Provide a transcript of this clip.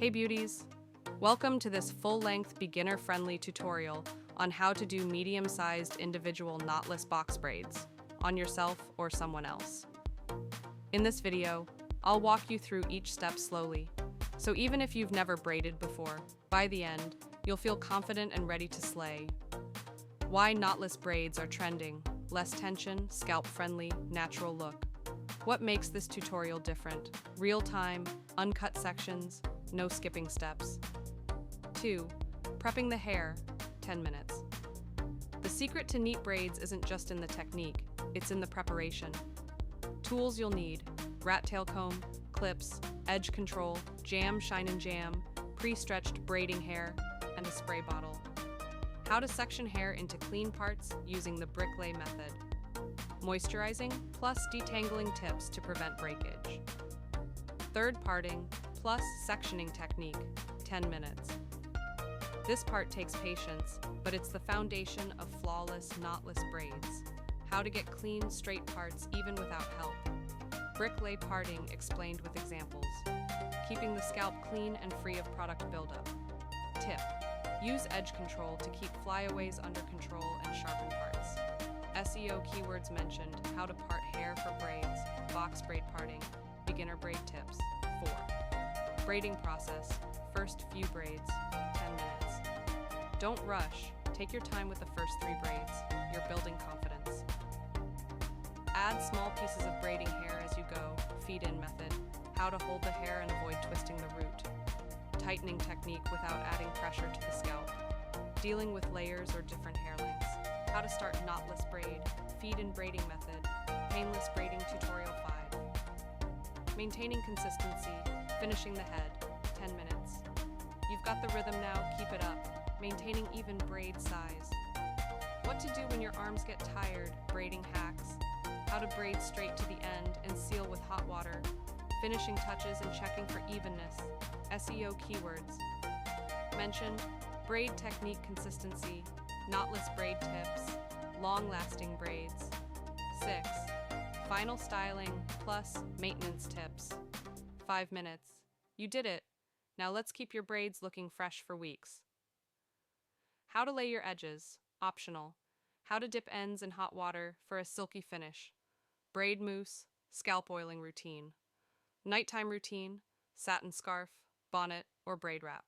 Hey beauties! Welcome to this full-length beginner-friendly tutorial on how to do medium-sized individual knotless box braids on yourself or someone else. In this video, I'll walk you through each step slowly, so even if you've never braided before, by the end, you'll feel confident and ready to slay. Why knotless braids are trending: less tension, scalp-friendly, natural look. What makes this tutorial different? Real-time, uncut sections, no skipping steps. 2. Prepping the hair, 10 minutes. The secret to neat braids isn't just in the technique, it's in the preparation. Tools you'll need: rat tail comb, clips, edge control, jam, shine and jam, pre-stretched braiding hair, and a spray bottle. How to section hair into clean parts using the bricklay method. Moisturizing plus detangling tips to prevent breakage. Third parting plus sectioning technique, 10 minutes. This part takes patience, but it's the foundation of flawless, knotless braids. How to get clean, straight parts even without help. Bricklay parting explained with examples. Keeping the scalp clean and free of product buildup. Tip: use edge control to keep flyaways under control and sharpen parts. SEO keywords mentioned: how to part hair for braids, box braid parting, beginner braid tips. 4. Braiding process, first few braids, 10 minutes. Don't rush, take your time with the first 3 braids, you're building confidence. Add small pieces of braiding hair as you go, feed-in method, how to hold the hair and avoid twisting the root. Tightening technique without adding pressure to the scalp. Dealing with layers or different hair lengths. How to start knotless braid, feed-in braiding method, painless braiding tutorial 5. Maintaining consistency, finishing the head, 10 minutes. You've got the rhythm now, keep it up. Maintaining even braid size. What to do when your arms get tired, braiding hacks. How to braid straight to the end and seal with hot water. Finishing touches and checking for evenness. SEO keywords. Mentioned: braid technique consistency, knotless braid tips, long-lasting braids. 6. Final styling plus maintenance tips. 5 minutes. You did it. Now let's keep your braids looking fresh for weeks. How to lay your edges, optional. How to dip ends in hot water for a silky finish. Braid mousse, scalp oiling routine. Nighttime routine, satin scarf, bonnet, or braid wrap.